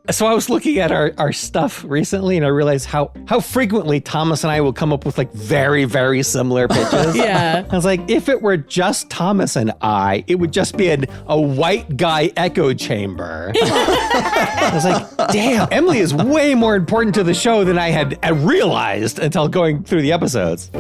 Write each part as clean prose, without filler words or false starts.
So I was looking at our stuff recently, and I realized how frequently Thomas and I will come up with like very, very similar pitches. Yeah. I was like, if it were just Thomas and I, it would just be a white guy echo chamber. I was like, damn, Emily is way more important to the show than I had realized until going through the episodes.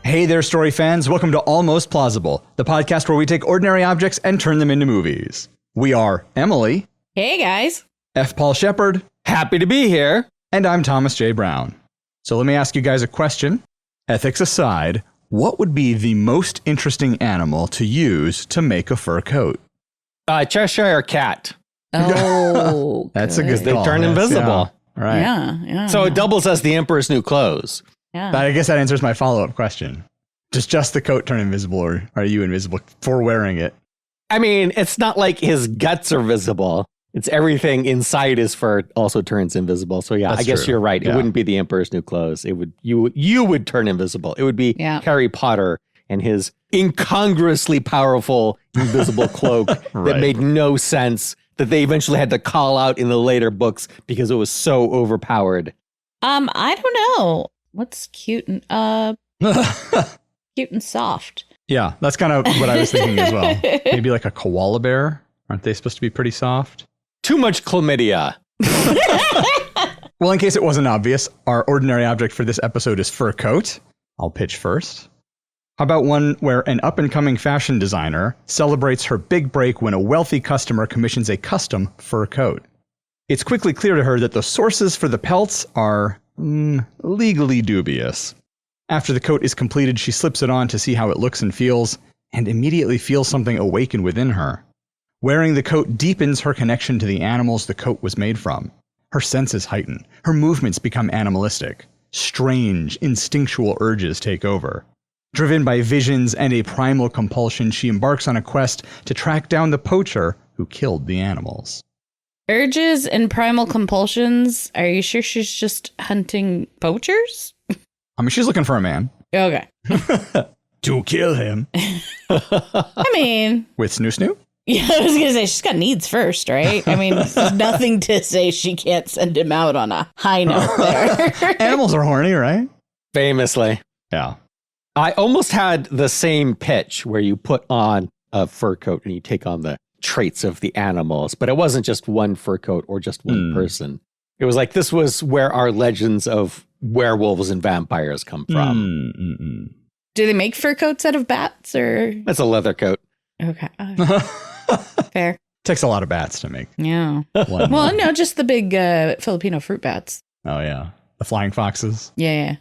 Hey there, story fans. Welcome to Almost Plausible, the podcast where we take ordinary objects and turn them into movies. We are Emily. Hey, guys. F. Paul Shepard. Happy to be here. And I'm Thomas J. Brown. So let me ask you guys a question. Ethics aside, what would be the most interesting animal to use to make a fur coat? Cheshire cat. Oh, That's a good They call. turn invisible. Yeah. Right. Yeah. So it doubles as the Emperor's new clothes. Yeah. I guess that answers my follow-up question. Does just the coat turn invisible, or are you invisible for wearing it? I mean, it's not like his guts are visible. It's everything inside his fur also turns invisible. So yeah, That's I guess true. you're right. Yeah. It wouldn't be the Emperor's new clothes. It would you would turn invisible. It would be Harry Potter and his incongruously powerful invisible cloak Right. that made no sense, that they eventually had to call out in the later books because it was so overpowered. I don't know. What's cute and cute and soft? Yeah, that's kind of what I was thinking as well. Maybe like a koala bear. Aren't they supposed to be pretty soft? Too much chlamydia. Well, in case it wasn't obvious, our ordinary object for this episode is fur coat. I'll pitch first. How about one where an up-and-coming fashion designer celebrates her big break when a wealthy customer commissions a custom fur coat? It's quickly clear to her that the sources for the pelts are legally dubious. After the coat is completed, she slips it on to see how it looks and feels, and immediately feels something awaken within her. Wearing the coat deepens her connection to the animals the coat was made from. Her senses heighten. Her movements become animalistic. Strange, instinctual urges take over. Driven by visions and a primal compulsion, she embarks on a quest to track down the poacher who killed the animals. Urges and primal compulsions. Are you sure she's just hunting poachers? I mean, she's looking for a man. Okay. To kill him. I mean, With Snoo Snoo? yeah, I was going to say, she's got needs first, right? I mean, there's nothing to say she can't send him out on a high note there. Animals are horny, right? Famously. Yeah. I almost had the same pitch where you put on a fur coat and you take on the traits of the animals, but it wasn't just one fur coat or just one person. It was like, this was where our legends of werewolves and vampires come from. Do they make fur coats out of bats or? That's a leather coat. Okay. Fair. Takes a lot of bats to make Yeah. one. Well, no, just the big Filipino fruit bats. Oh, yeah. The flying foxes. Yeah.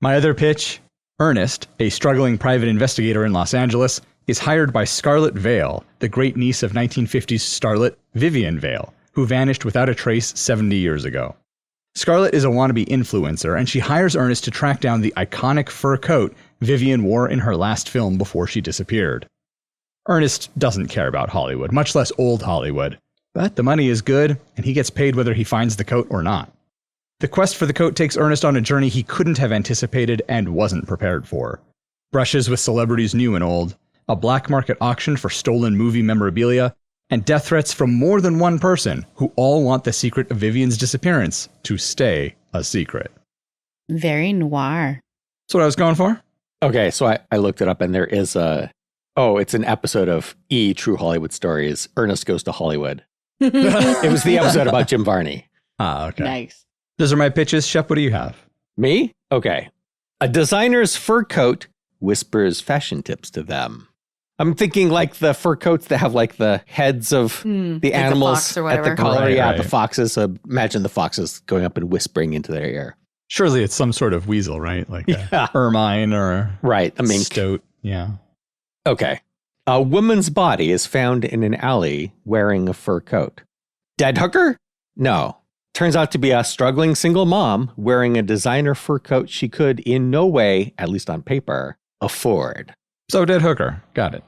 My other pitch, Ernest, a struggling private investigator in Los Angeles, is hired by Scarlet Vale, the great niece of 1950s starlet Vivian Vale, who vanished without a trace 70 years ago. Scarlet is a wannabe influencer, and she hires Ernest to track down the iconic fur coat Vivian wore in her last film before she disappeared. Ernest doesn't care about Hollywood, much less old Hollywood, but the money is good, and he gets paid whether he finds the coat or not. The quest for the coat takes Ernest on a journey he couldn't have anticipated and wasn't prepared for. Brushes with celebrities new and old, a black market auction for stolen movie memorabilia, and death threats from more than one person who all want the secret of Vivian's disappearance to stay a secret. Very noir. That's what I was going for. Okay, so I looked it up and there is it's an episode of True Hollywood Stories, Ernest Goes to Hollywood. It was the episode about Jim Varney. Ah, okay. Nice. Those are my pitches. Shep, what do you have? Me? Okay. A designer's fur coat whispers fashion tips to them. I'm thinking like the fur coats that have like the heads of the animals or at the whatever. collar. Right, Yeah, right. the foxes. So imagine the foxes going up and whispering into their ear. Surely it's some sort of weasel, right? Like Yeah. a ermine or Right, a mink. stoat. Yeah. Okay. A woman's body is found in an alley wearing a fur coat. Dead hooker? No. Turns out to be a struggling single mom wearing a designer fur coat she could in no way, at least on paper, afford. So dead hooker. Got it.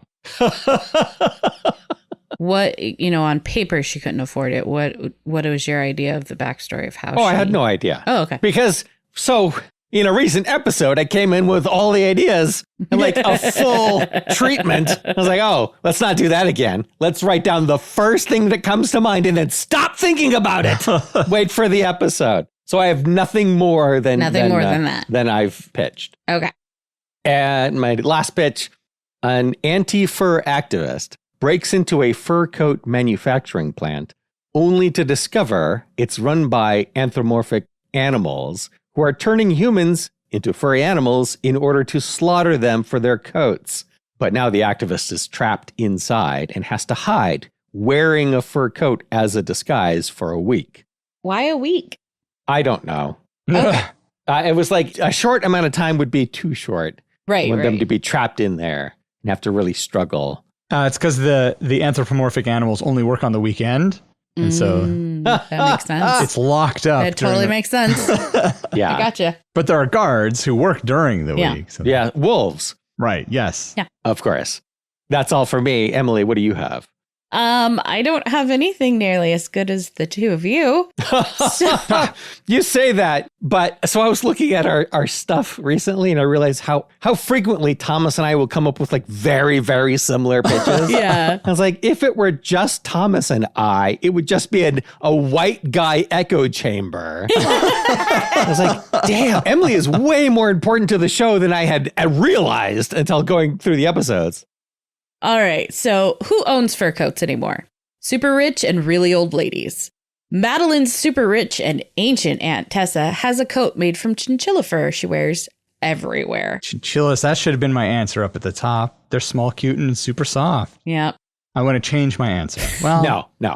What, on paper, she couldn't afford it. What was your idea of the backstory of how I had no idea. Oh, okay. Because, so in a recent episode, I came in with all the ideas and like a full treatment. I was like, oh, let's not do that again. Let's write down the first thing that comes to mind and then stop thinking about it. Wait for the episode. So I have nothing more than that than I've pitched. Okay. And my last pitch, an anti-fur activist breaks into a fur coat manufacturing plant only to discover it's run by anthropomorphic animals who are turning humans into furry animals in order to slaughter them for their coats. But now the activist is trapped inside and has to hide, wearing a fur coat as a disguise for a week. Why a week? I don't know. Okay. It was like a short amount of time would be too short. Right, I want them to be trapped in there and have to really struggle. It's because the anthropomorphic animals only work on the weekend. And so that makes sense. it's locked up. That totally makes sense. Yeah. I gotcha. But there are guards who work during the week. So Yeah, wolves. Right, yes. Yeah. Of course. That's all for me. Emily, what do you have? I don't have anything nearly as good as the two of you. You say that, but so I was looking at our stuff recently and I realized how frequently Thomas and I will come up with like very, very similar pitches. Yeah. I was like, if it were just Thomas and I, it would just be a white guy echo chamber. I was like, damn, Emily is way more important to the show than I had realized until going through the episodes. All right. So who owns fur coats anymore? Super rich and really old ladies. Madeline's super rich and ancient Aunt Tessa has a coat made from chinchilla fur she wears everywhere. Chinchillas, that should have been my answer up at the top. They're small, cute, and super soft. Yeah. I want to change my answer. Well, No.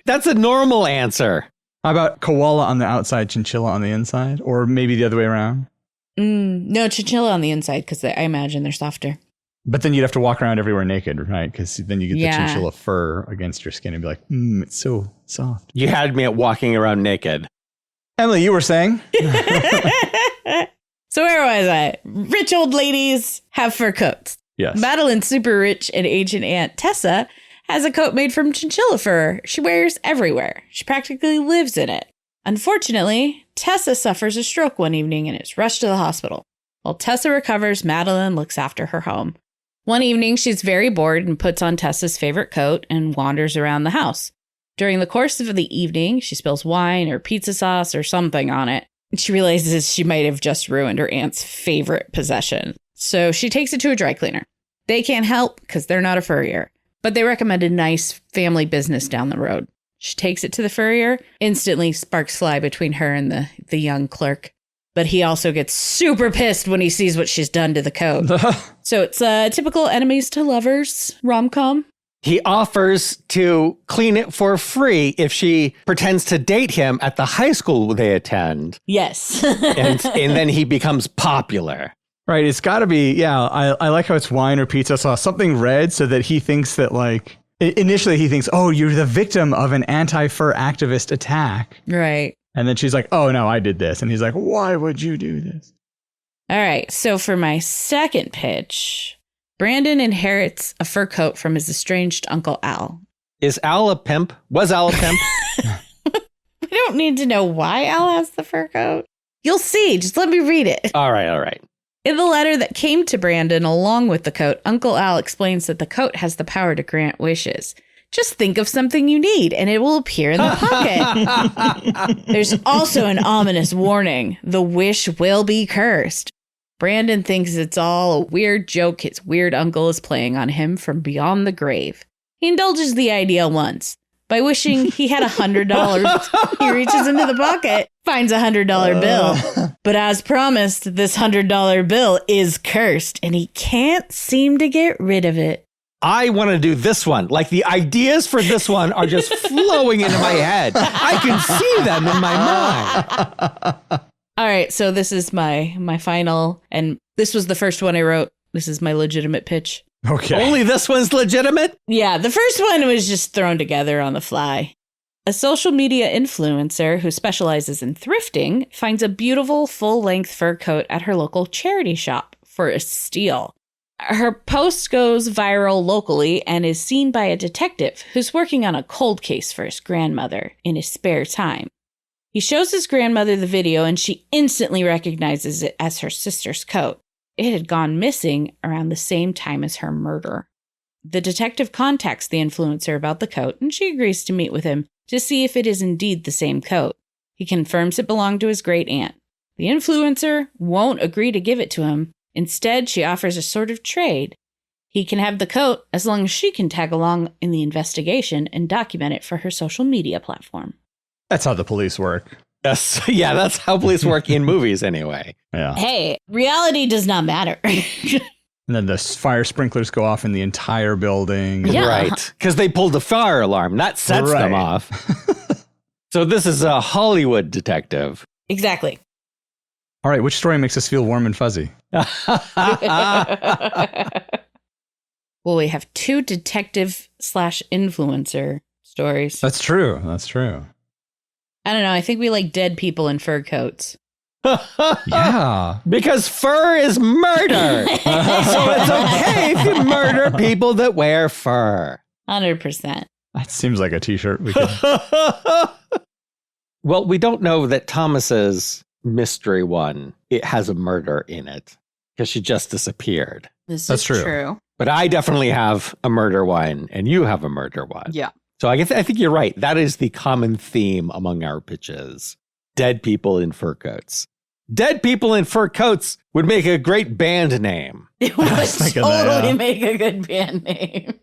That's a normal answer. How about koala on the outside, chinchilla on the inside? Or maybe the other way around? No, chinchilla on the inside because I imagine they're softer. But then you'd have to walk around everywhere naked, right? Because then you get Yeah. the chinchilla fur against your skin and be like, it's so soft. You had me at walking around naked. Emily, you were saying? So where was I? Rich old ladies have fur coats. Yes. Madeline's super rich and ancient Aunt Tessa has a coat made from chinchilla fur she wears everywhere. She practically lives in it. Unfortunately, Tessa suffers a stroke one evening and is rushed to the hospital. While Tessa recovers, Madeline looks after her home. One evening, she's very bored and puts on Tessa's favorite coat and wanders around the house. During the course of the evening, she spills wine or pizza sauce or something on it. And she realizes she might have just ruined her aunt's favorite possession. So she takes it to a dry cleaner. They can't help because they're not a furrier, but they recommend a nice family business down the road. She takes it to the furrier. Instantly, sparks fly between her and the young clerk. But he also gets super pissed when he sees what she's done to the coat. So it's a typical enemies to lovers rom-com. He offers to clean it for free if she pretends to date him at the high school they attend. Yes. and then he becomes popular. Right. It's got to be. Yeah. I like how it's wine or pizza sauce, something red so that he thinks that like initially he thinks, oh, you're the victim of an anti-fur activist attack. Right. And then she's like, oh, no, I did this. And he's like, why would you do this? All right. So for my second pitch, Brandon inherits a fur coat from his estranged Uncle Al. Is Al a pimp? Was Al a pimp? We don't need to know why Al has the fur coat. You'll see. Just let me read it. All right. In the letter that came to Brandon along with the coat, Uncle Al explains that the coat has the power to grant wishes. Just think of something you need and it will appear in the pocket. There's also an ominous warning. The wish will be cursed. Brandon thinks it's all a weird joke his weird uncle is playing on him from beyond the grave. He indulges the idea once. By wishing he had $100, he reaches into the pocket, finds a $100 bill. But as promised, this $100 bill is cursed and he can't seem to get rid of it. I want to do this one. Like the ideas for this one are just flowing into my head. I can see them in my mind. All right, so this is my final, and this was the first one I wrote. This is my legitimate pitch. Okay. Only this one's legitimate? Yeah, the first one was just thrown together on the fly. A social media influencer who specializes in thrifting finds a beautiful full-length fur coat at her local charity shop for a steal. Her post goes viral locally and is seen by a detective who's working on a cold case for his grandmother in his spare time. He shows his grandmother the video, and she instantly recognizes it as her sister's coat. It had gone missing around the same time as her murder. The detective contacts the influencer about the coat, and she agrees to meet with him to see if it is indeed the same coat. He confirms it belonged to his great aunt. The influencer won't agree to give it to him. Instead, she offers a sort of trade. He can have the coat as long as she can tag along in the investigation and document it for her social media platform. That's how the police work. That's how police work in movies anyway. Yeah. Hey, reality does not matter. And then the fire sprinklers go off in the entire building. Yeah. Right. Because they pulled the fire alarm. That sets them off. So this is a Hollywood detective. Exactly. All right, which story makes us feel warm and fuzzy? Well, we have 2 detective/influencer stories. That's true. That's true. I don't know. I think we like dead people in fur coats. Yeah. Because fur is murder. So it's okay if you murder people that wear fur. 100%. That seems like a t-shirt we could... Well, we don't know that Thomas's mystery one, it has a murder in it because she just disappeared. This That's is true. But I definitely have a murder one and you have a murder one. Yeah. So I think you're right. That is the common theme among our pitches. Dead people in fur coats. Dead people in fur coats would make a great band name. It would thinking totally that, make a good band name.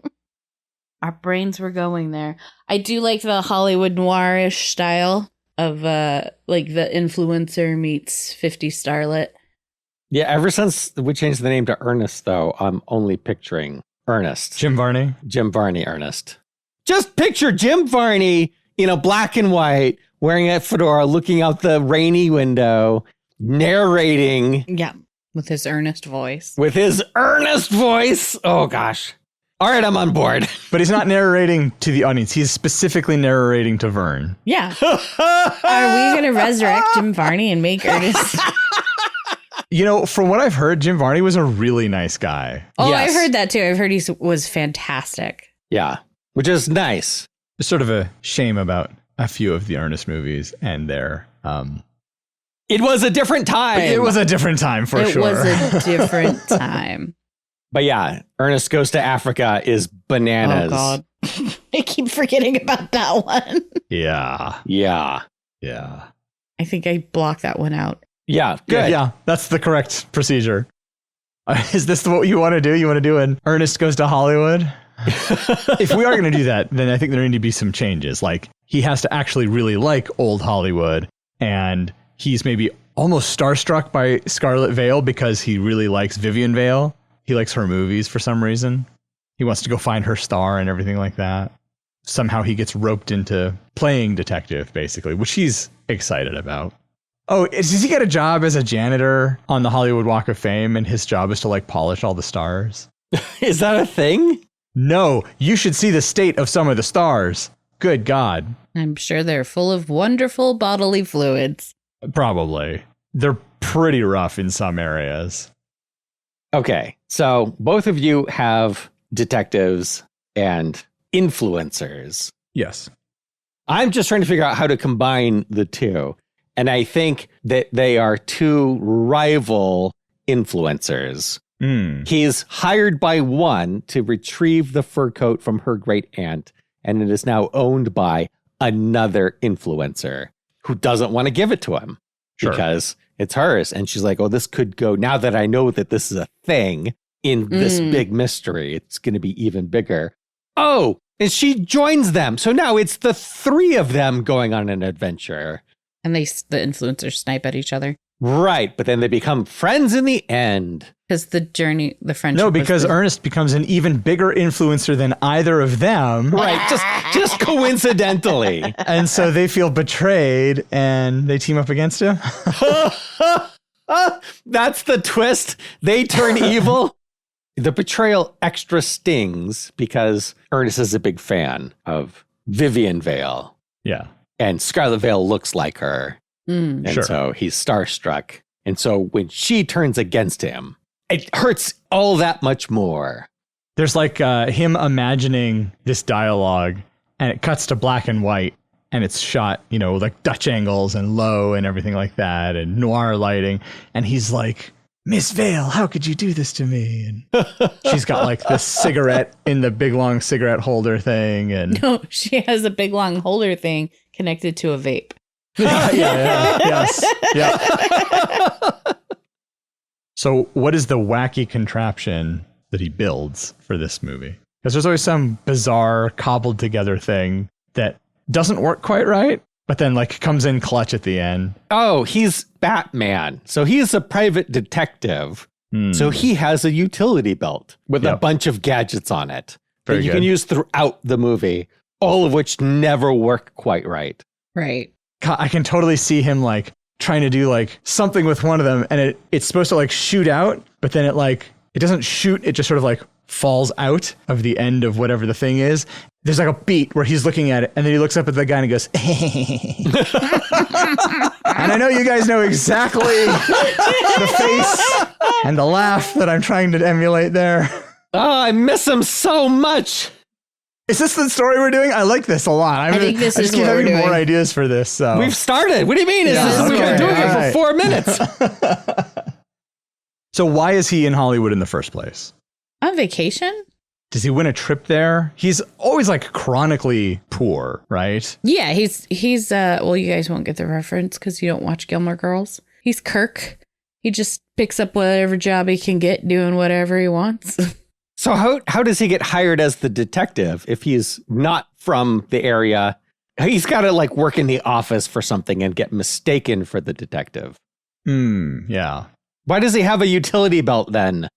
Our brains were going there. I do like the Hollywood noirish style of like the influencer meets 50 starlet. Yeah, ever since we changed the name to Ernest, though, I'm only picturing Ernest. Jim Varney? Jim Varney Ernest. Just picture Jim Varney in a black and white, wearing a fedora, looking out the rainy window, narrating. Yeah, with his earnest voice. With his earnest voice. Oh, gosh. All right, I'm on board. But he's not narrating to the audience. He's specifically narrating to Vern. Yeah. Are we going to resurrect Jim Varney and make Ernest? You know, from what I've heard, Jim Varney was a really nice guy. Oh, Yes. I've heard that too. I've heard he was fantastic. Yeah, which is nice. There's sort of a shame about a few of the Ernest movies and their... It was a different time. It was a different time, for It sure. was a different time. But yeah, Ernest Goes to Africa is bananas. Oh, God. I keep forgetting about that one. Yeah. Yeah. Yeah. I think I blocked that one out. Yeah, good. Yeah, that's the correct procedure. Is this what you want to do? You want to do an Ernest Goes to Hollywood? If we are going to do that, then I think there need to be some changes. Like, he has to actually really like old Hollywood, and he's maybe almost starstruck by Scarlet Vale because he really likes Vivian Vale. He likes her movies for some reason. He wants to go find her star and everything like that. Somehow he gets roped into playing detective, basically, which he's excited about. Oh, does he get a job as a janitor on the Hollywood Walk of Fame, and his job is to, like, polish all the stars? Is that a thing? No, you should see the state of some of the stars. Good God. I'm sure they're full of wonderful bodily fluids. Probably. They're pretty rough in some areas. Okay, so both of you have detectives and influencers. Yes. I'm just trying to figure out how to combine the two. And I think that they are two rival influencers. He's hired by one to retrieve the fur coat from her great aunt, and it is now owned by another influencer who doesn't want to give it to him because it's hers. And she's like, oh, this could go, now that I know that this is a thing in this big mystery, it's going to be even bigger. Oh, and she joins them. So now it's the 3 of them going on an adventure. And the influencers snipe at each other. Right, but then they become friends in the end. Because the journey, the friendship. No, because Ernest becomes an even bigger influencer than either of them. Right, just coincidentally. And so they feel betrayed and they team up against him. That's the twist. They turn evil. The betrayal extra stings because Ernest is a big fan of Vivian Vale. Yeah. And Scarlet Vale looks like her. And Sure. so he's starstruck. And so when she turns against him, it hurts all that much more. There's like him imagining this dialogue, and it cuts to black and white. and it's shot, you know, like Dutch angles and low and everything like that, and noir lighting. And he's like, Miss Vale, how could you do this to me? And she's got like this cigarette in the big long cigarette holder thing. And No, she has a big long holder thing connected to a vape. Yes. Yeah. So what is the wacky contraption that he builds for this movie? Because there's always some bizarre cobbled together thing that doesn't work quite right, but then like comes in clutch at the end. Oh, he's Batman. So he's a private detective. So he has a utility belt with a bunch of gadgets on it that you can use throughout the movie, all of which never work quite right. Right. I can totally see him like trying to do like something with one of them, and it's supposed to like shoot out, but then it doesn't shoot, it just sort of like falls out of the end of whatever the thing is. There's like a beat where he's looking at it, and then he looks up at the guy and he goes, and I know you guys know exactly the face and the laugh that I'm trying to emulate there. Oh, I miss him so much. Is this the story we're doing? I like this a lot. I think this is keep what we're having doing. more ideas for this. So We've started. What do you mean? We've been doing it for 4 minutes. So why is he in Hollywood in the first place? On vacation? Does he win a trip there? He's always like chronically poor, right? Yeah, he's well, you guys won't get the reference because you don't watch Gilmore Girls. He's Kirk. He just picks up whatever job he can get doing whatever he wants. So how does he get hired as the detective if he's not from the area? He's got to like work in the office for something and get mistaken for the detective. Yeah. Why does he have a utility belt then?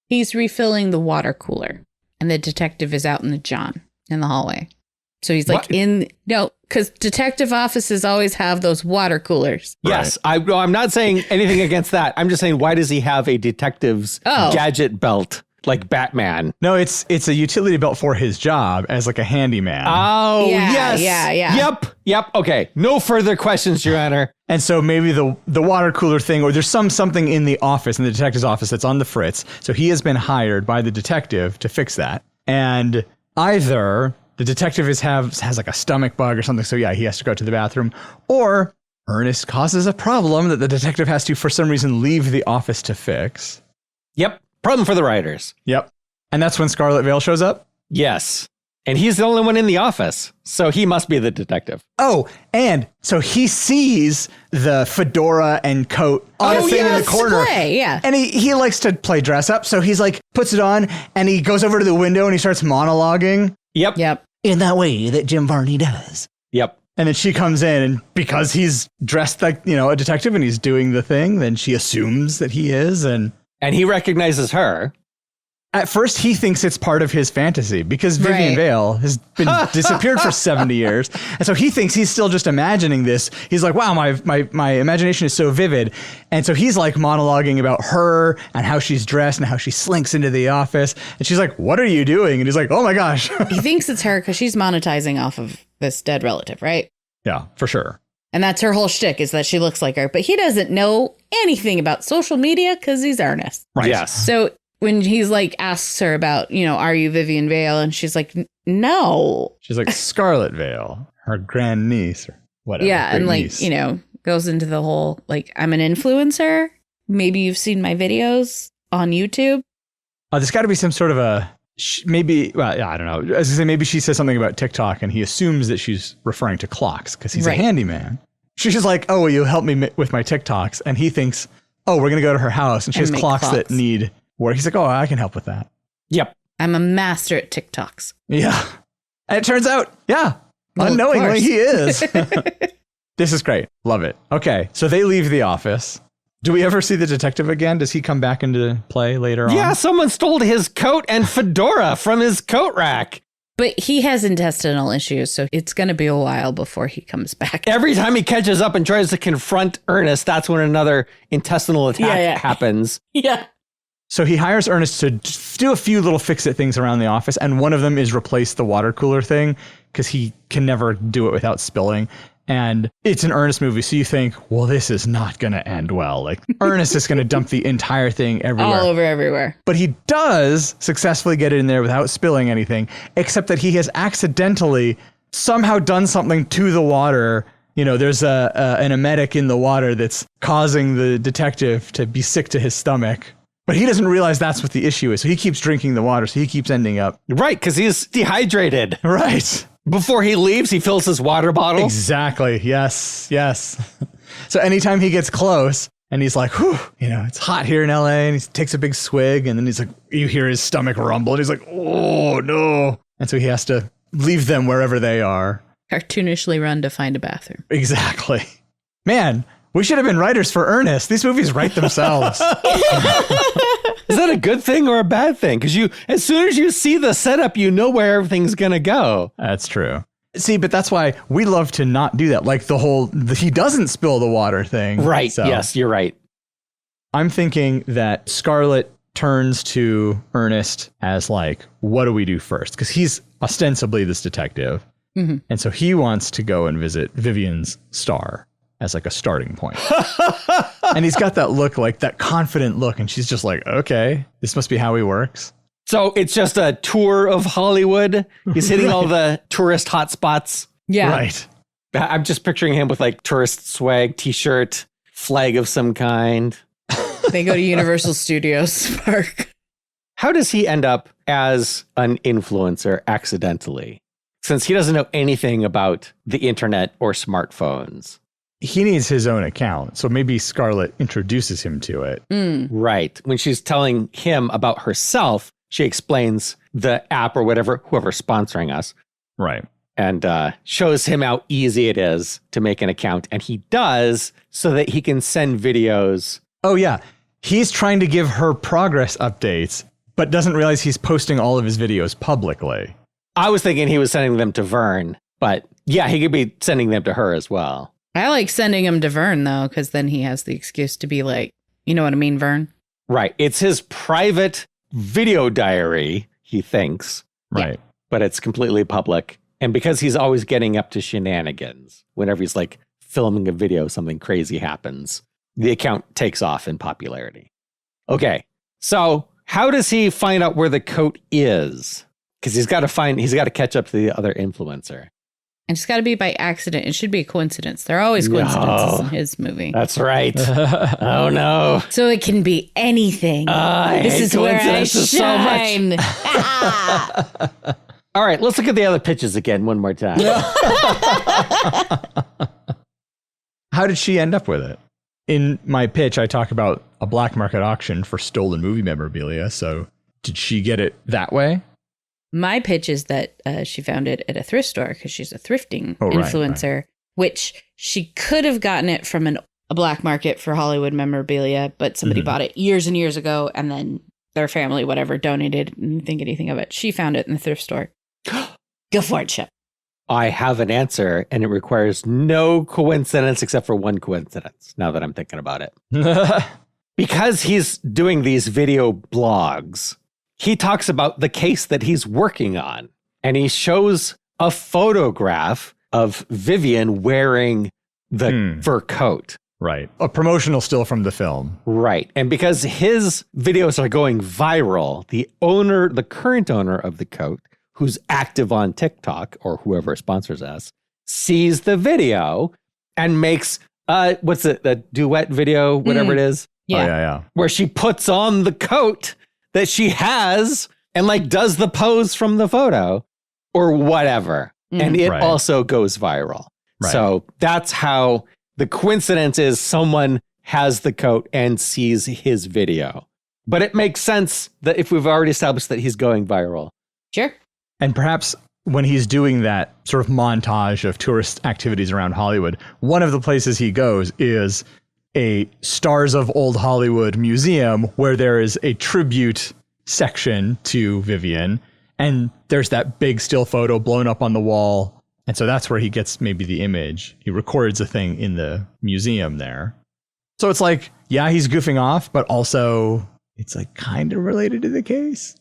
He's refilling the water cooler, and the detective is out in the hallway. So he's like because detective offices always have those water coolers. Yes, I'm not saying anything against that. I'm just saying, why does he have a detective's gadget belt like Batman? No, it's a utility belt for his job as like a handyman. Oh, Yeah, yes. yeah. Yep. Okay. No further questions, Your Honor. And so maybe the water cooler thing, or there's something in the office, in the detective's office that's on the fritz. So he has been hired by the detective to fix that. And either the detective has like a stomach bug or something. So yeah, he has to go to the bathroom, or Ernest causes a problem that the detective has to, for some reason, leave the office to fix. Yep. Problem for the writers. Yep. And that's when Scarlet Vale shows up? Yes. And he's the only one in the office. So he must be the detective. Oh, and so he sees the fedora and coat on a thing in the corner. Yeah. And he likes to play dress up. So he's like, puts it on, and he goes over to the window and he starts monologuing. Yep. In that way that Jim Varney does. Yep. And then she comes in, and because he's dressed like, you know, a detective and he's doing the thing, then she assumes that he is. And he recognizes her. At first, he thinks it's part of his fantasy because Vivian Vale has been disappeared for 70 years. And so he thinks he's still just imagining this. He's like, wow, my imagination is so vivid. And so he's like monologuing about her and how she's dressed and how she slinks into the office. And she's like, what are you doing? And he's like, oh my gosh. He thinks it's her because she's monetizing off of this dead relative, right? Yeah, for sure. And that's her whole shtick, is that she looks like her. But he doesn't know anything about social media because he's Ernest. Right. Yes. So when he's like, asks her about, you know, are you Vivian Vale? And she's like, no. She's like, Scarlet Vale, her grandniece or whatever. Yeah. And like, niece. you know, goes into the whole, like, I'm an influencer. Maybe you've seen my videos on YouTube. There's got to be some sort of I don't know. As I say, maybe she says something about TikTok and he assumes that she's referring to clocks because he's a handyman. She's just like, oh, will you help me with my TikToks? And he thinks, oh, we're going to go to her house and she has clocks that need work. He's like, oh, I can help with that. Yep. I'm a master at TikToks. Yeah. And it turns out, well, unknowingly he is. This is great. Love it. Okay. So they leave the office. Do we ever see the detective again? Does he come back into play later on? Yeah, someone stole his coat and fedora from his coat rack. But he has intestinal issues, so it's going to be a while before he comes back. Every time he catches up and tries to confront Ernest, that's when another intestinal attack happens. Yeah. So he hires Ernest to do a few little fix-it things around the office, and one of them is replace the water cooler thing because he can never do it without spilling. And it's an Ernest movie, so you think, well, this is not going to end well. Like, Ernest is going to dump the entire thing everywhere. All over everywhere. But he does successfully get it in there without spilling anything, except that he has accidentally somehow done something to the water. You know, there's an emetic in the water that's causing the detective to be sick to his stomach. But he doesn't realize that's what the issue is. So he keeps drinking the water. So he keeps ending up. Right, because he's dehydrated. Right. Before he leaves, he fills his water bottle. Exactly. Yes. So anytime he gets close and he's like, whew, you know, it's hot here in LA, and he takes a big swig, and then he's like, you hear his stomach rumble, and he's like, oh no. And so he has to leave them wherever they are. Cartoonishly run to find a bathroom. Exactly. Man, we should have been writers for Ernest. These movies write themselves. Is that a good thing or a bad thing? Because as soon as you see the setup, you know where everything's going to go. That's true. See, but that's why we love to not do that. Like he doesn't spill the water thing. Right. So yes, you're right. I'm thinking that Scarlett turns to Ernest as like, what do we do first? Because he's ostensibly this detective. Mm-hmm. And so he wants to go and visit Vivian's star as like a starting point. And he's got that look, like that confident look. And she's just like, okay, this must be how he works. So it's just a tour of Hollywood. He's hitting all the tourist hotspots. Yeah. Right. I'm just picturing him with like tourist swag, t-shirt, flag of some kind. They go to Universal Studios Park. How does he end up as an influencer accidentally? Since he doesn't know anything about the internet or smartphones. He needs his own account. So maybe Scarlett introduces him to it. Right. When she's telling him about herself, she explains the app or whatever, whoever's sponsoring us. Right. And shows him how easy it is to make an account. And he does so that he can send videos. Oh, yeah. He's trying to give her progress updates, but doesn't realize he's posting all of his videos publicly. I was thinking he was sending them to Vern, but yeah, he could be sending them to her as well. I like sending him to Vern, though, because then he has the excuse to be like, you know what I mean, Vern? Right. It's his private video diary, he thinks. Right. But it's completely public. And because he's always getting up to shenanigans, whenever he's like filming a video, something crazy happens, the account takes off in popularity. Okay. So how does he find out where the coat is? Because he's got to catch up to the other influencer. And it's got to be by accident. It should be a coincidence. There are always coincidences in his movie. That's right. Oh, no. So it can be anything. This is where I shine. So much. All right, let's look at the other pitches again one more time. How did she end up with it? In my pitch, I talk about a black market auction for stolen movie memorabilia. So did she get it that way? My pitch is that she found it at a thrift store because she's a thrifting influencer, right. Which she could have gotten it from a black market for Hollywood memorabilia, but somebody bought it years and years ago, and then their family, whatever, donated and didn't think anything of it. She found it in the thrift store. Go for it, Chip. I have an answer, and it requires no coincidence except for one coincidence, now that I'm thinking about it. Because he's doing these video blogs, he talks about the case that he's working on, and he shows a photograph of Vivian wearing the fur coat. Right. A promotional still from the film. Right. And because his videos are going viral, the current owner of the coat, who's active on TikTok or whoever sponsors us, sees the video and makes, what's it, the duet video, whatever it is? Yeah. Oh, yeah. Where she puts on the coat that she has and like does the pose from the photo or whatever. And it also goes viral. Right. So that's how the coincidence is someone has the coat and sees his video. But it makes sense that if we've already established that he's going viral. Sure. And perhaps when he's doing that sort of montage of tourist activities around Hollywood, one of the places he goes is a Stars of Old Hollywood museum where there is a tribute section to Vivian. And there's that big still photo blown up on the wall. And so that's where he gets maybe the image. He records a thing in the museum there. So it's like, yeah, he's goofing off, but also it's like kind of related to the case.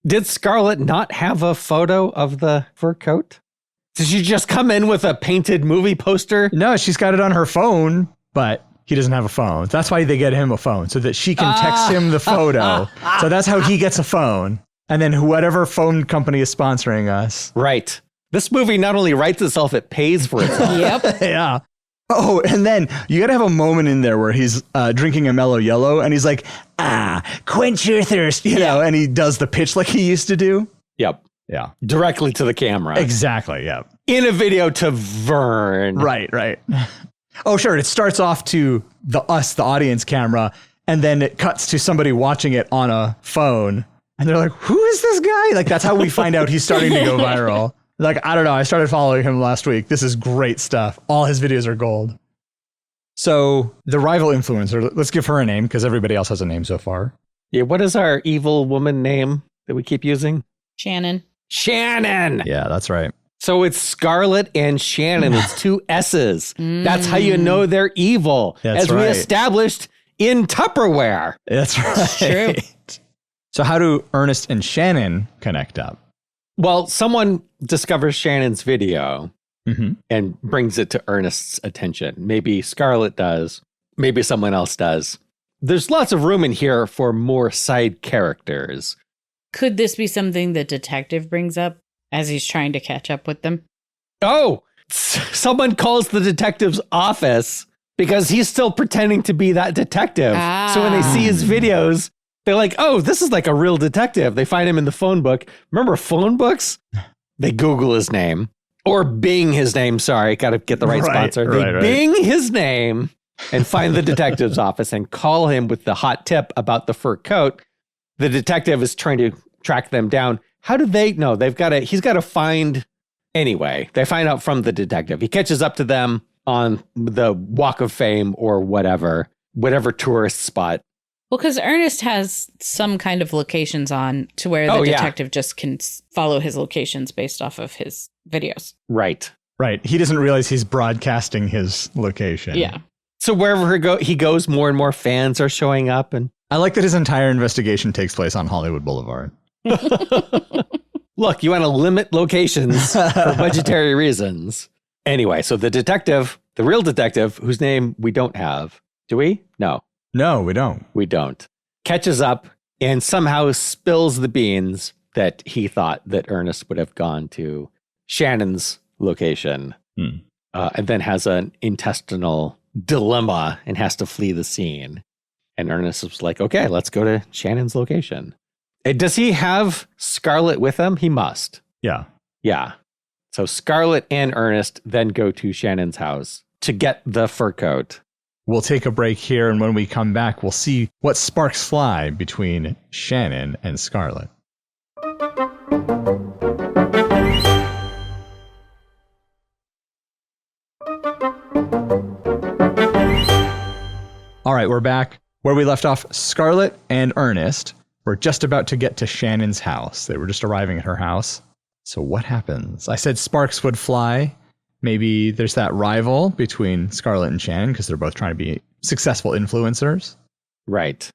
Did Scarlett not have a photo of the fur coat? Did she just come in with a painted movie poster? No, she's got it on her phone, but he doesn't have a phone. That's why they get him a phone, so that she can text him the photo. So that's how he gets a phone. And then whatever phone company is sponsoring us. Right. This movie not only writes itself, it pays for itself. Yep. Yeah. Oh, and then you got to have a moment in there where he's drinking a mellow yellow and he's like, quench your thirst, you know, and he does the pitch like he used to do. Yep. Yeah. Directly to the camera. Exactly. Yeah. In a video to Vern. Right. Oh, sure. It starts off to the audience camera, and then it cuts to somebody watching it on a phone. And they're like, who is this guy? Like, that's how we find out he's starting to go viral. Like, I don't know. I started following him last week. This is great stuff. All his videos are gold. So the rival influencer, let's give her a name because everybody else has a name so far. Yeah. What is our evil woman name that we keep using? Shannon. Yeah, that's right. So it's Scarlett and Shannon. It's two S's. That's how you know they're evil. That's as we established in Tupperware. That's right. True. So how do Ernest and Shannon connect up? Well, someone discovers Shannon's video and brings it to Ernest's attention. Maybe Scarlett does. Maybe someone else does. There's lots of room in here for more side characters. Could this be something the detective brings up as he's trying to catch up with them? Oh, someone calls the detective's office because he's still pretending to be that detective. So when they see his videos, they're like, oh, this is like a real detective. They find him in the phone book. Remember phone books? They Google his name or Bing his name. Sorry, got to get the right sponsor. They Bing his name and find the detective's office and call him with the hot tip about the fur coat. The detective is trying to track them down. How do they know? He's got to find. Anyway, they find out from the detective. He catches up to them on the Walk of Fame or whatever tourist spot. Well, because Ernest has some kind of locations on to where the detective just can follow his locations based off of his videos. Right. He doesn't realize he's broadcasting his location. Yeah. So wherever he goes, more and more fans are showing up. And I like that his entire investigation takes place on Hollywood Boulevard. Look, you want to limit locations for budgetary reasons. Anyway, so the detective, the real detective, whose name we don't have. Do we? No, we don't. We don't. Catches up and somehow spills the beans that he thought that Ernest would have gone to Shannon's location. And then has an intestinal dilemma and has to flee the scene. And Ernest was like, okay, let's go to Shannon's location. Does he have Scarlett with him? He must. Yeah. So Scarlett and Ernest then go to Shannon's house to get the fur coat. We'll take a break here, and when we come back, we'll see what sparks fly between Shannon and Scarlett. All right, we're back. Where we left off, Scarlett and Ernest were just about to get to Shannon's house. They were just arriving at her house. So what happens? I said sparks would fly. Maybe there's that rival between Scarlett and Shannon because they're both trying to be successful influencers. Right.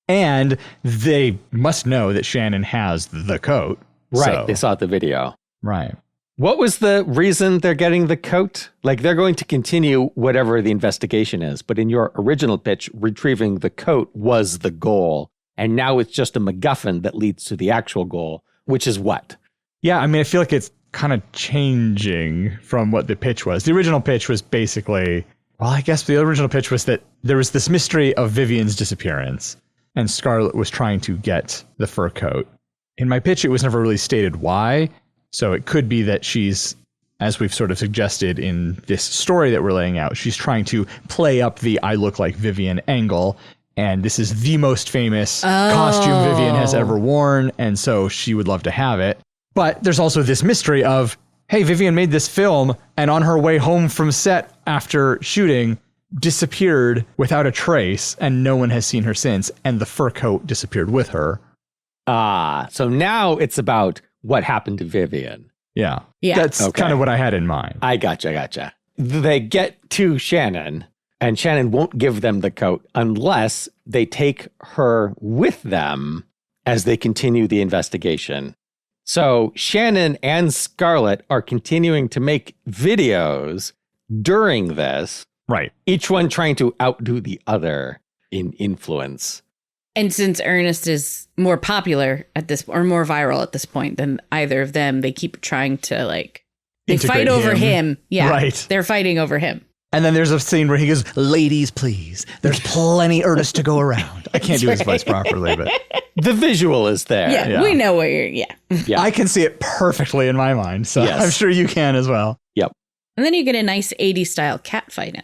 And they must know that Shannon has the coat. Right. So. They saw the video. Right. What was the reason they're getting the coat? Like, they're going to continue whatever the investigation is. But in your original pitch, retrieving the coat was the goal. And now it's just a MacGuffin that leads to the actual goal, which is what? Yeah, I mean, I feel like it's kind of changing from what the pitch was. The original pitch was basically, well, I guess the original pitch was that there was this mystery of Vivian's disappearance, and Scarlett was trying to get the fur coat. In my pitch, it was never really stated why, so it could be that she's, as we've sort of suggested in this story that we're laying out, she's trying to play up the I look like Vivian angle, and this is the most famous costume Vivian has ever worn, and so she would love to have it. But there's also this mystery of, hey, Vivian made this film and on her way home from set after shooting disappeared without a trace and no one has seen her since. And the fur coat disappeared with her. So now it's about what happened to Vivian. Yeah. That's kind of what I had in mind. I gotcha. They get to Shannon and Shannon won't give them the coat unless they take her with them as they continue the investigation. So Shannon and Scarlett are continuing to make videos during this. Right. Each one trying to outdo the other in influence. And since Ernest is more popular at this, or more viral at this point than either of them, they keep trying to like They fight over him. Yeah. Right. They're fighting over him. And then there's a scene where he goes, ladies, please. There's plenty Ernest to go around. I can't do his voice properly, but The visual is there. Yeah, we know where you're, Yeah. I can see it perfectly in my mind. So Yes. I'm sure you can as well. Yep. And then you get a nice 80s style cat fight in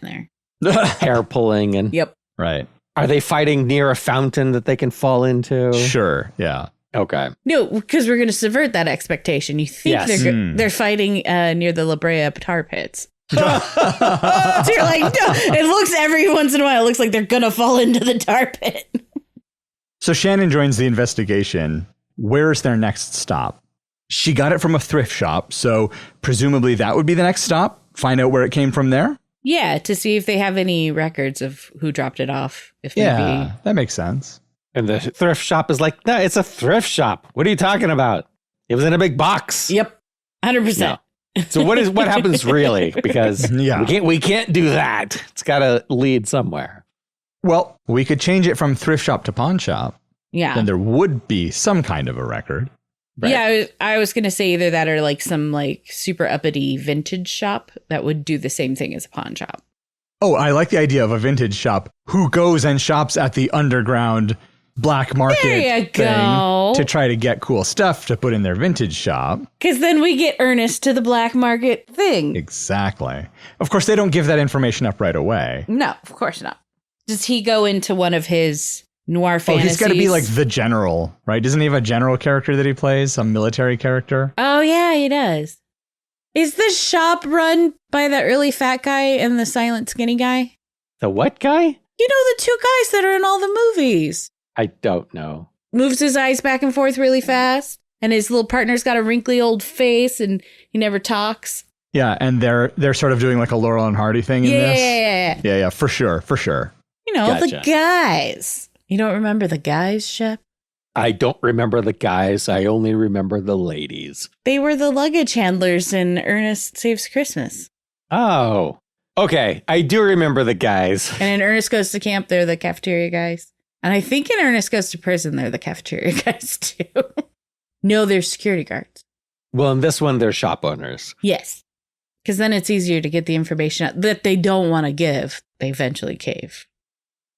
there. Hair pulling and Yep. Right. are they fighting near a fountain that they can fall into? Sure. Yeah. Okay. No, because we're going to subvert that expectation. You think Yes. they're fighting near the La Brea tar pits. So you're like, no, it looks every once in a while, it looks like they're going to fall into the tar pit. So Shannon joins the investigation. Where's their next stop? She got it from a thrift shop. So presumably that would be the next stop. Find out where it came from there. Yeah, to see if they have any records of who dropped it off. If maybe. That makes sense. And the thrift shop is like, no, it's a thrift shop. What are you talking about? It was in a big box. Yep. 100%. No. So what happens really? Because we can't do that. It's got to lead somewhere. Well, we could change it from thrift shop to pawn shop. Yeah. Then there would be some kind of a record. Right. Yeah, I was going to say either that or like some like super uppity vintage shop that would do the same thing as a pawn shop. Oh, I like the idea of a vintage shop who goes and shops at the underground black market There you thing go. to try to get cool stuff to put in their vintage shop. Because then we get Ernest to the black market thing. Exactly. Of course, they don't give that information up right away. No, of course not. Does he go into one of his noir fantasies? Oh, he's got to be like the general, right? Doesn't he have a general character that he plays? Some military character? Oh, yeah, he does. Is the shop run by the really fat guy and the silent skinny guy? The what guy? You know, the two guys that are in all the movies. I don't know. Moves his eyes back and forth really fast. And his little partner's got a wrinkly old face and he never talks. Yeah, and they're sort of doing like a Laurel and Hardy thing in this. Yeah, for sure. You know, Gotcha. the guys. You don't remember the guys, Shep? I don't remember the guys. I only remember the ladies. They were the luggage handlers in Ernest Saves Christmas. Oh, okay. I do remember the guys. And in Ernest Goes to Camp, they're the cafeteria guys. And I think in Ernest Goes to Prison, they're the cafeteria guys too. No, they're security guards. Well, in this one, they're shop owners. Yes. Because then it's easier to get the information out that they don't want to give. They eventually cave.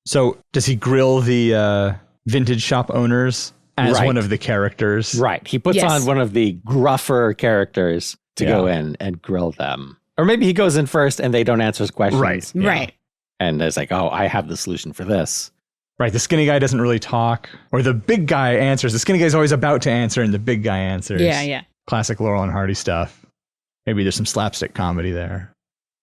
So does he grill the vintage shop owners as Right. one of the characters? Right. He puts Yes. on one of the gruffer characters to go in and grill them. Or maybe he goes in first and they don't answer his questions. Right. Yeah. Right. And it's like, oh, I have the solution for this. Right, the skinny guy doesn't really talk. Or the big guy answers. The skinny guy's always about to answer and the big guy answers. Yeah. Classic Laurel and Hardy stuff. Maybe there's some slapstick comedy there.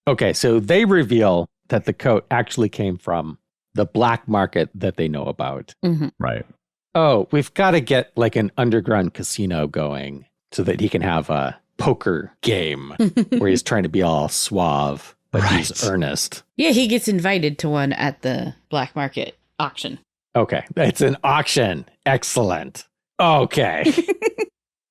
Okay, so they reveal that the coat actually came from the black market that they know about. Mm-hmm. Right. Oh, we've got to get like an underground casino going so that he can have a poker game where he's trying to be all suave, but he's earnest. Yeah, he gets invited to one at the black market auction. Okay, it's an auction. Excellent. Okay.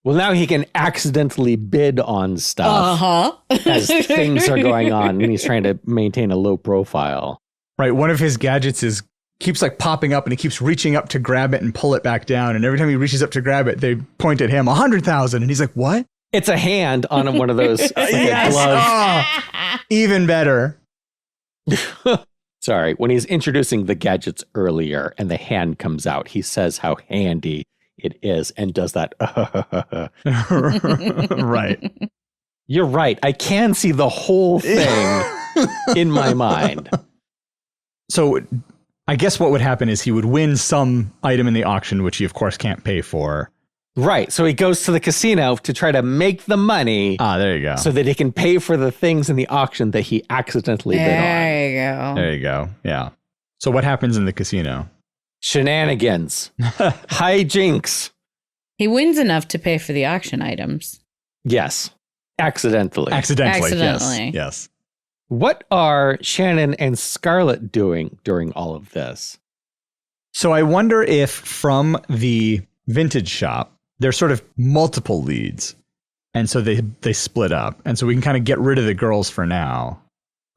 Well, now he can accidentally bid on stuff as things are going on, and he's trying to maintain a low profile. Right, one of his gadgets keeps like popping up and he keeps reaching up to grab it and pull it back down. And every time he reaches up to grab it, they point at him, 100,000. And he's like, what? It's a hand on one of those like Yes! gloves. Oh, even better. Sorry, when he's introducing the gadgets earlier and the hand comes out, he says how handy it is and does that. Right. You're right. I can see the whole thing in my mind. So I guess what would happen is he would win some item in the auction, which he, of course, can't pay for. Right. So he goes to the casino to try to make the money. There you go. So that he can pay for the things in the auction that he accidentally bid on. There you go. There you go. Yeah. So what happens in the casino? Shenanigans. Hijinks. He wins enough to pay for the auction items. Yes. Accidentally. Accidentally. Yes. What are Shannon and Scarlet doing during all of this? So I wonder if from the vintage shop, there's sort of multiple leads. And so they split up. And so we can kind of get rid of the girls for now.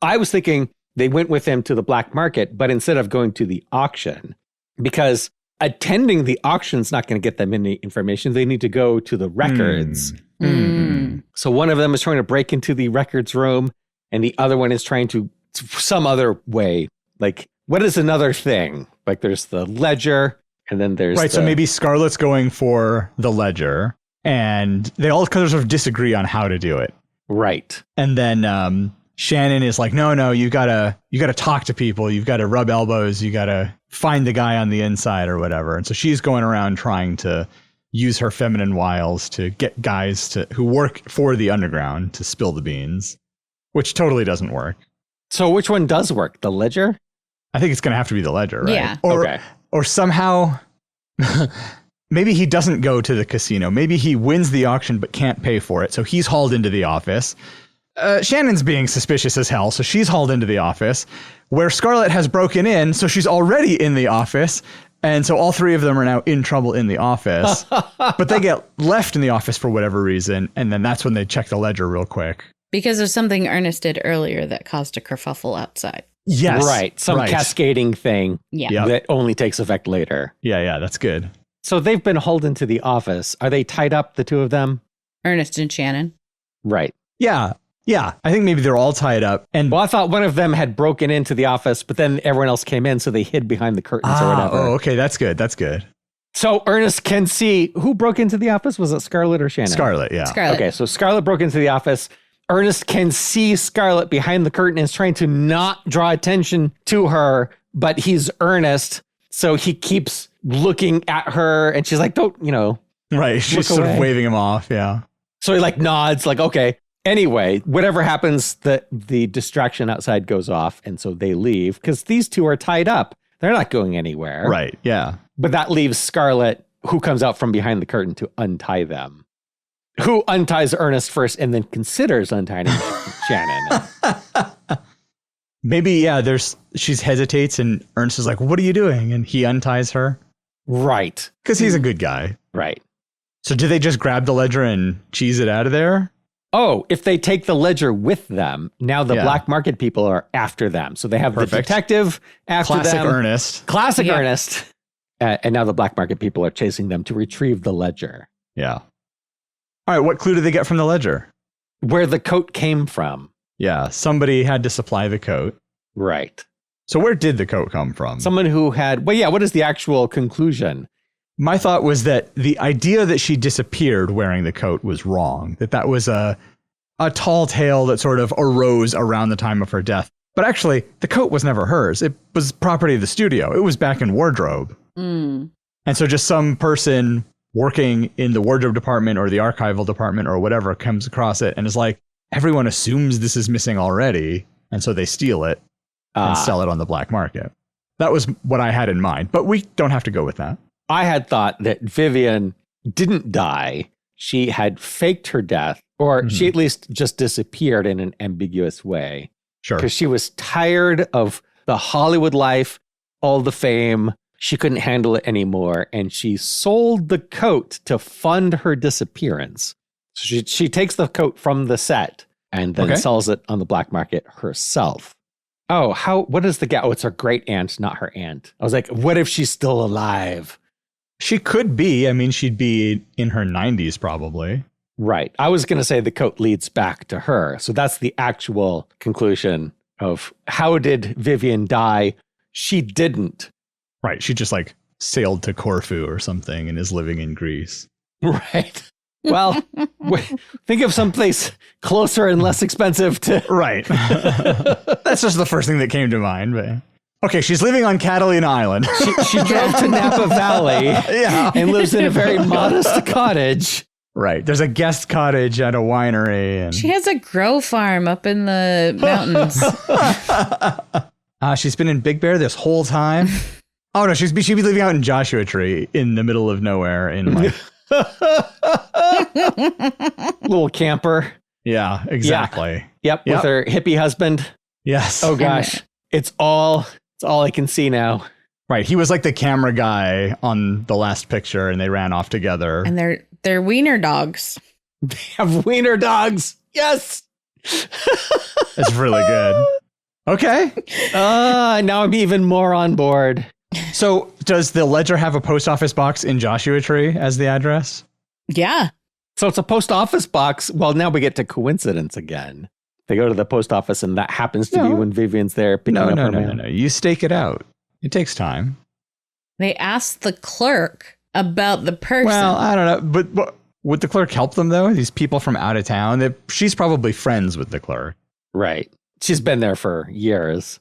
I was thinking they went with him to the black market, but instead of going to the auction, because attending the auction's not going to get them any information. They need to go to the records. So one of them is trying to break into the records room, and the other one is trying to some other way. Like, what is another thing? Like, there's the ledger, and then there's so maybe Scarlet's going for the ledger, and they all kind of disagree on how to do it. Right. And then Shannon is like, no, you gotta talk to people. You've got to rub elbows. You got to find the guy on the inside or whatever. And so she's going around trying to use her feminine wiles to get guys who work for the underground to spill the beans, which totally doesn't work. So which one does work? The ledger? I think it's going to have to be the ledger, right? Yeah. Or somehow, maybe he doesn't go to the casino. Maybe he wins the auction but can't pay for it. So he's hauled into the office. Shannon's being suspicious as hell, so she's hauled into the office, where Scarlet has broken in, so she's already in the office, and so all three of them are now in trouble in the office. But they get left in the office for whatever reason, and then that's when they check the ledger real quick. Because of something Ernest did earlier that caused a kerfuffle outside. Yes. Right. Some cascading thing that only takes effect later. Yeah, that's good. So they've been hauled into the office. Are they tied up, the two of them? Ernest and Shannon. Right. Yeah, I think maybe they're all tied up. And well, I thought one of them had broken into the office, but then everyone else came in, so they hid behind the curtains or whatever. Oh, okay, that's good. So Ernest can see who broke into the office. Was it Scarlet or Shannon? Scarlet, yeah. Scarlet. Okay, so Scarlet broke into the office. Ernest can see Scarlet behind the curtain and is trying to not draw attention to her, but he's Ernest, so he keeps looking at her, and she's like, don't, Right, she's sort of waving him off, yeah. So he like nods, like, okay. Anyway, whatever happens, the distraction outside goes off, and so they leave, because these two are tied up. They're not going anywhere. Right, yeah. But that leaves Scarlet, who comes out from behind the curtain to untie them. Who unties Ernest first and then considers untying Shannon. Maybe, she hesitates, and Ernest is like, what are you doing? And he unties her. Right. Because he's a good guy. Right. So do they just grab the ledger and cheese it out of there? Oh, if they take the ledger with them, now the black market people are after them. So they have the detective after them. Classic Ernest. And now the black market people are chasing them to retrieve the ledger. Yeah. All right, what clue did they get from the ledger? Where the coat came from. Yeah, somebody had to supply the coat. Right. So where did the coat come from? Someone who had, what is the actual conclusion? My thought was that the idea that she disappeared wearing the coat was wrong, that was a tall tale that sort of arose around the time of her death. But actually, the coat was never hers. It was property of the studio. It was back in wardrobe. And so just some person working in the wardrobe department or the archival department or whatever comes across it and is like, everyone assumes this is missing already. And so they steal it and sell it on the black market. That was what I had in mind. But we don't have to go with that. I had thought that Vivian didn't die. She had faked her death, or she at least just disappeared in an ambiguous way. Sure. Because she was tired of the Hollywood life, all the fame. She couldn't handle it anymore. And she sold the coat to fund her disappearance. So she takes the coat from the set and then sells it on the black market herself. Oh, what is the guy? Oh, it's her great aunt, not her aunt. I was like, what if she's still alive? She could be. I mean, she'd be in her 90s probably. Right. I was going to say the coat leads back to her. So that's the actual conclusion of how did Vivian die? She didn't. Right. She just sailed to Corfu or something and is living in Greece. Right. Well, think of someplace closer and less expensive to. Right. That's just the first thing that came to mind. But okay, she's living on Catalina Island. She drove to Napa Valley and lives in a very modest cottage. Right. There's a guest cottage at a winery. And she has a grow farm up in the mountains. She's been in Big Bear this whole time. Oh, no, she'd be living out in Joshua Tree in the middle of nowhere in little camper. Yeah, exactly. Yep, with her hippie husband. Yes. Oh gosh. It's all I can see now. Right. He was like the camera guy on the last picture and they ran off together. And they're wiener dogs. They have wiener dogs. Yes. That's really good. Okay. Now I'm even more on board. So does the ledger have a post office box in Joshua Tree as the address? Yeah. So it's a post office box. Well, now we get to coincidence again. They go to the post office, and that happens to be when Vivian's there picking up her mail. No. You stake it out. It takes time. They asked the clerk about the person. Well, I don't know. But would the clerk help them, though? These people from out of town, she's probably friends with the clerk. Right. She's been there for years.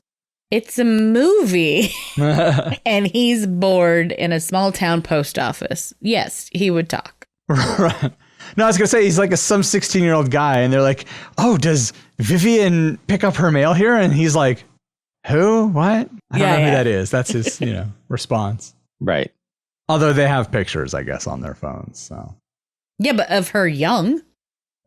It's a movie, and he's bored in a small town post office. Yes, he would talk. Right. No, I was going to say, he's like some 16-year-old guy, and they're like, oh, does Vivian pick up her mail here? And he's like, who? What? I don't know who that is. That's his, response. Right. Although they have pictures, I guess, on their phones. So. Yeah, but of her young.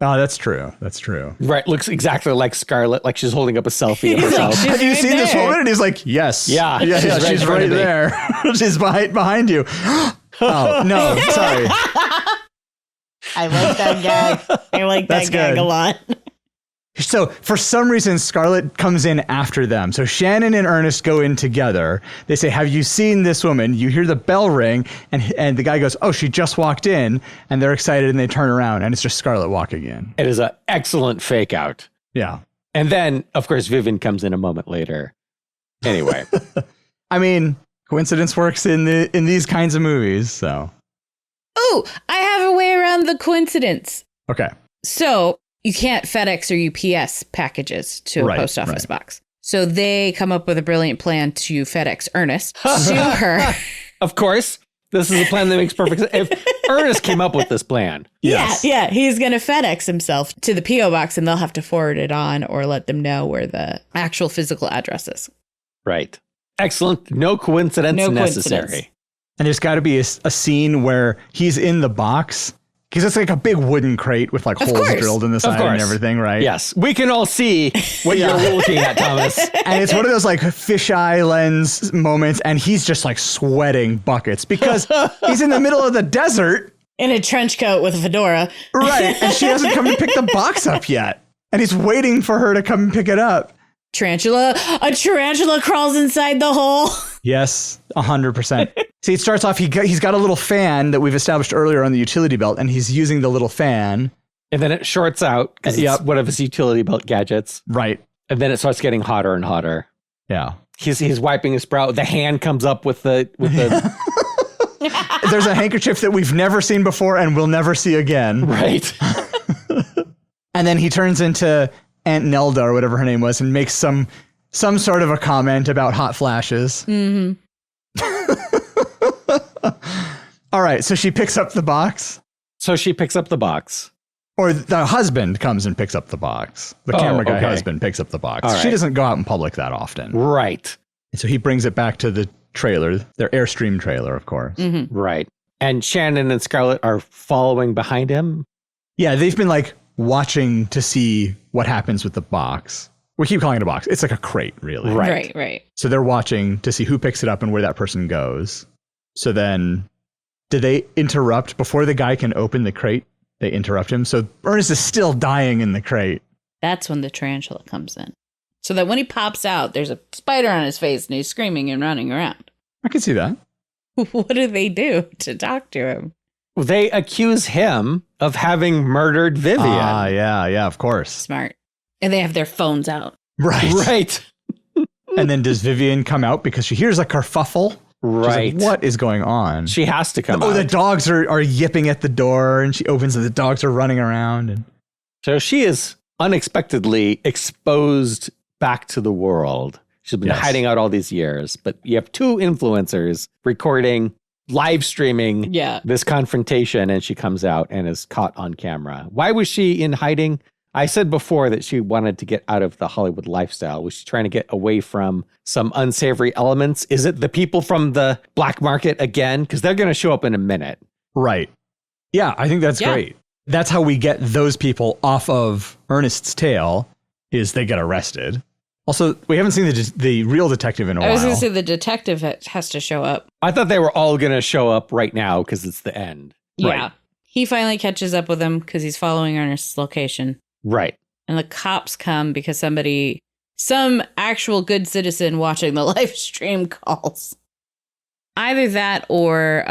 Oh, that's true. That's true. Right. Looks exactly like Scarlet, like she's holding up a selfie of herself. Like, have you seen this woman? And he's like, yes. Yeah. She's right there. She's behind you. Oh, no, sorry. I like that gag. I like that gag a lot. So for some reason, Scarlet comes in after them. So Shannon and Ernest go in together. They say, have you seen this woman? You hear the bell ring, and the guy goes, oh, she just walked in. And they're excited, and they turn around, and it's just Scarlet walking in. It is an excellent fake out. Yeah. And then, of course, Vivian comes in a moment later. Anyway. I mean, coincidence works in these kinds of movies, so. Oh, I have a way around the coincidence. Okay. So you can't FedEx or UPS packages to a post office box. So they come up with a brilliant plan to FedEx Ernest to her. Of course. This is a plan that makes perfect sense. If Ernest came up with this plan. Yes. Yeah. He's going to FedEx himself to the P.O. box, and they'll have to forward it on or let them know where the actual physical address is. Right. Excellent. No coincidence necessary. And there's got to be a scene where he's in the box, because it's like a big wooden crate with like holes drilled in the side and everything, right? Yes. We can all see what you're looking at, Thomas. And it's one of those like fisheye lens moments, and he's just like sweating buckets because he's in the middle of the desert. In a trench coat with a fedora. Right. And she hasn't come to pick the box up yet. And he's waiting for her to come and pick it up. A tarantula crawls inside the hole. Yes, 100%. See, it starts off, he's got a little fan that we've established earlier on the utility belt, and he's using the little fan. And then it shorts out because it's one of his utility belt gadgets. Right. And then it starts getting hotter and hotter. Yeah. He's wiping his brow. The hand comes up with the There's a handkerchief that we've never seen before and we'll never see again. Right. And then he turns into Aunt Nelda or whatever her name was and makes some sort of a comment about hot flashes. Mm-hmm. All right. So she picks up the box. Or the husband comes and picks up the box. The camera guy husband picks up the box. Right. She doesn't go out in public that often. Right. And so he brings it back to the trailer, their Airstream trailer, of course. Mm-hmm. Right. And Shannon and Scarlet are following behind him. Yeah, they've been like watching to see what happens with the box. We keep calling it a box. It's like a crate, really. Right. So they're watching to see who picks it up and where that person goes. So then, do they interrupt before the guy can open the crate? They interrupt him. So Ernest is still dying in the crate. That's when the tarantula comes in. So that when he pops out, there's a spider on his face and he's screaming and running around. I can see that. What do they do to talk to him? They accuse him of having murdered Vivian. Yeah, of course. Smart. And they have their phones out. Right. And then does Vivian come out because she hears a kerfuffle? Right. Like, what is going on? She has to come out. Oh, the dogs are yipping at the door, and she opens and the dogs are running around. And so she is unexpectedly exposed back to the world. She's been hiding out all these years, but you have two influencers recording, live streaming this confrontation, and she comes out and is caught on camera. Why was she in hiding? I said before that she wanted to get out of the Hollywood lifestyle. Was she trying to get away from some unsavory elements? Is it the people from the black market again? Because they're going to show up in a minute. Right. Yeah, I think that's great. That's how we get those people off of Ernest's tail, is they get arrested. Also, we haven't seen the real detective in a while. I was going to say the detective has to show up. I thought they were all going to show up right now because it's the end. Yeah. Right. He finally catches up with him because he's following Ernest's location. Right. And the cops come because some actual good citizen watching the live stream calls. Either that or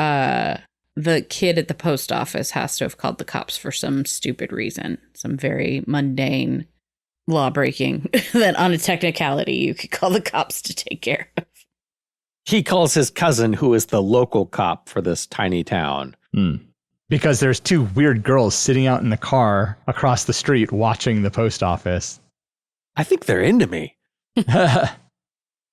the kid at the post office has to have called the cops for some stupid reason, some very mundane law breaking that on a technicality you could call the cops to take care of. He calls his cousin, who is the local cop for this tiny town. Because there's two weird girls sitting out in the car across the street watching the post office. I think they're into me.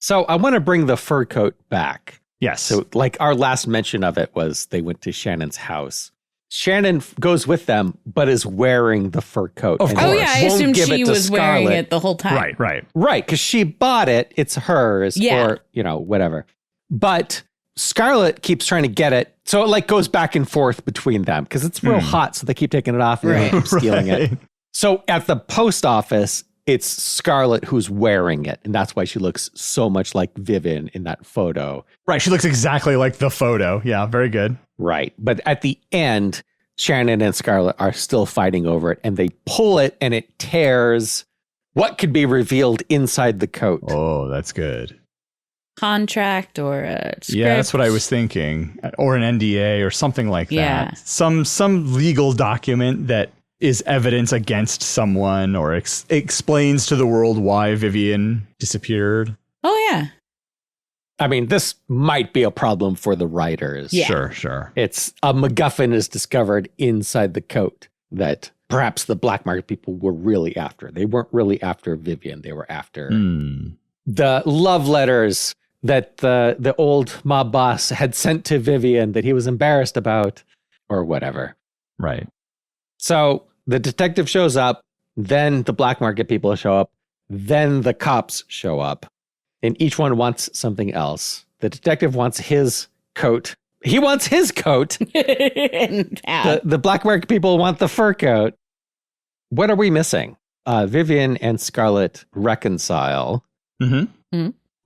So I want to bring the fur coat back. Yes. So like our last mention of it was they went to Shannon's house. Shannon goes with them, but is wearing the fur coat. Of course. Oh, yeah, I won't assumed give she it to was wearing Scarlet. it the whole time. Right. Right, because she bought it. It's hers, Yeah. or, whatever. But Scarlet keeps trying to get it. So it like goes back and forth between them because it's real hot. So they keep taking it off and they keep stealing it. So at the post office, it's Scarlet who's wearing it. And that's why she looks so much like Vivian in that photo. Right. She looks exactly like the photo. Yeah, very good. Right. But at the end, Shannon and Scarlet are still fighting over it and they pull it and it tears what could be revealed inside the coat. Oh, that's good. Contract or a script. Yeah, that's what I was thinking. Or an NDA or something like that. Yeah. Some legal document that is evidence against someone or explains to the world why Vivian disappeared. Oh, yeah. I mean, this might be a problem for the writers. Yeah. Sure. It's a MacGuffin is discovered inside the coat that perhaps the black market people were really after. They weren't really after Vivian. They were after the love letters that the old mob boss had sent to Vivian that he was embarrassed about or whatever. Right. So the detective shows up, then the black market people show up, then the cops show up, and each one wants something else. The detective wants his coat. He wants his coat. The black market people want the fur coat. What are we missing? Vivian and Scarlet reconcile. I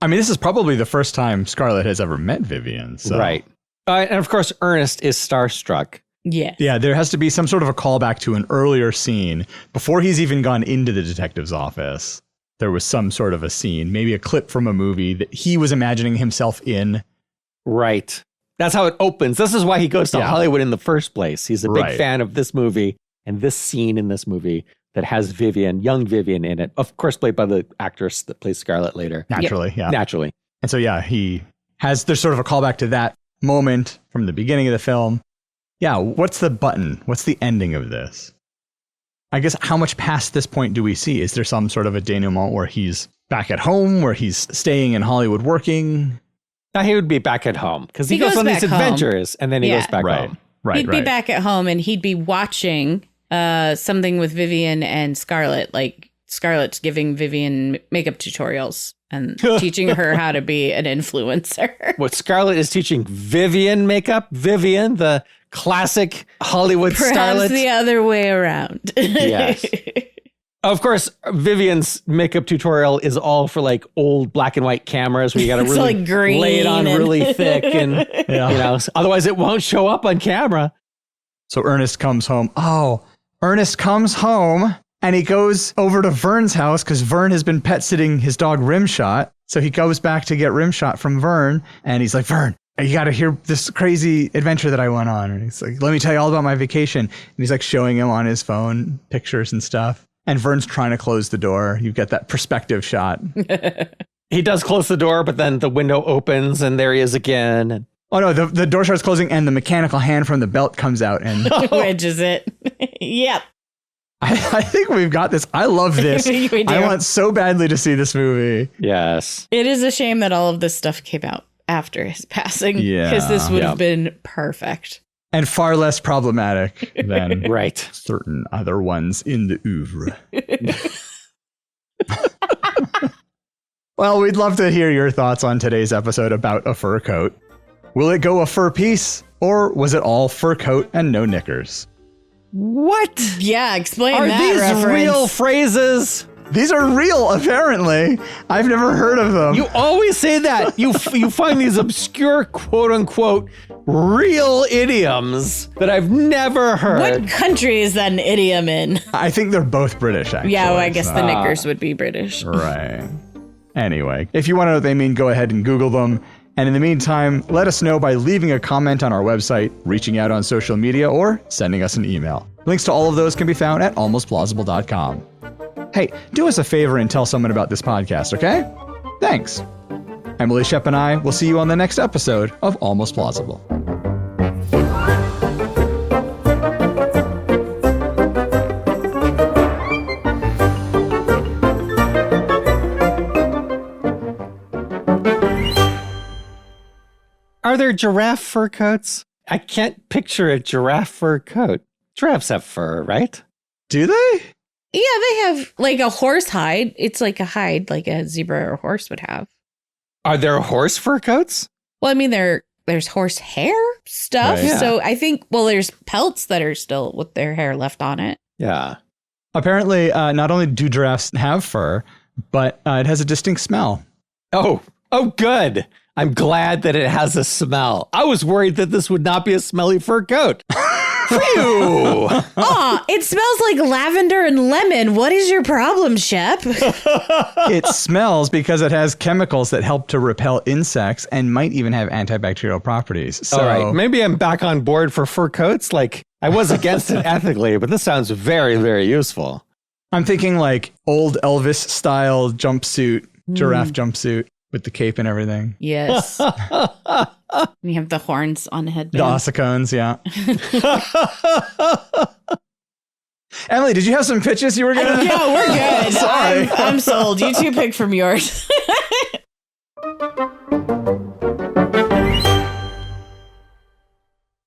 mean, this is probably the first time Scarlet has ever met Vivian. So. Right. And of course, Ernest is starstruck. Yeah. Yeah, there has to be some sort of a callback to an earlier scene before he's even gone into the detective's office. There was some sort of a scene, maybe a clip from a movie that he was imagining himself in. Right. That's how it opens. This is why he goes to Hollywood in the first place. He's a big fan of this movie and this scene in this movie that has Vivian, young Vivian in it. Of course, played by the actress that plays Scarlet later. Naturally. And so, there's sort of a callback to that moment from the beginning of the film. Yeah, what's the button? What's the ending of this? I guess how much past this point do we see? Is there some sort of a denouement where he's back at home, where he's staying in Hollywood working? Now he would be back at home because he goes on these adventures and then he goes back home. He'd be back at home and he'd be watching something with Vivian and Scarlet, like Scarlet's giving Vivian makeup tutorials and teaching her how to be an influencer. What Scarlet is teaching Vivian makeup? Vivian, the classic Hollywood starlet? Perhaps the other way around. Yes. Of course, Vivian's makeup tutorial is all for like old black and white cameras where you got to really like green lay it on really thick and, otherwise it won't show up on camera. So Ernest comes home. Ernest comes home and he goes over to Vern's house because Vern has been pet sitting his dog Rimshot. So he goes back to get Rimshot from Vern and he's like, Vern, you got to hear this crazy adventure that I went on. And he's like, let me tell you all about my vacation. And he's like showing him on his phone pictures and stuff. And Vern's trying to close the door. You get that perspective shot. He does close the door, but then the window opens and there he is again. Oh no, the door starts closing and the mechanical hand from the belt comes out and wedges it. Yep. I think we've got this. I love this. I want so badly to see this movie. Yes. It is a shame that all of this stuff came out after his passing. Yeah. Because this would have been perfect. And far less problematic than right. certain other ones in the oeuvre. Well, we'd love to hear your thoughts on today's episode about a fur coat. Will it go a fur piece, or was it all fur coat and no knickers? What? Yeah, explain Are that these reference. real phrases? These are real, apparently. I've never heard of them. You always say that. You find these obscure, quote unquote, real idioms that I've never heard. What country is that an idiom in? I think they're both British, actually. Yeah, well, I guess the knickers would be British. Right. Anyway, if you want to know what they mean, go ahead and Google them. And in the meantime, let us know by leaving a comment on our website, reaching out on social media, or sending us an email. Links to all of those can be found at almostplausible.com. Hey, do us a favor and tell someone about this podcast, okay? Thanks. Emily Shep and I will see you on the next episode of Almost Plausible. Are there giraffe fur coats? I can't picture a giraffe fur coat. Giraffes have fur, right? Do they? Yeah, they have like a horse hide. It's like a hide like a zebra or horse would have. Are there horse fur coats? Well, I mean, there's horse hair stuff. Right. Yeah. So I think, well, there's pelts that are still with their hair left on it. Yeah. Apparently, not only do giraffes have fur, but it has a distinct smell. Oh, good. I'm glad that it has a smell. I was worried that this would not be a smelly fur coat. Phew. It smells like lavender and lemon. What is your problem, Shep? It smells because it has chemicals that help to repel insects and might even have antibacterial properties. So, All right. Maybe I'm back on board for fur coats. Like, I was against it ethically, but this sounds very, very useful. I'm thinking like old Elvis style jumpsuit, giraffe jumpsuit with the cape and everything. Yes. You have the horns on the headband. The ossicones, yeah. Emily, did you have some pitches you were going to? Yeah, we're good. Sorry. I'm sold. You two pick from yours.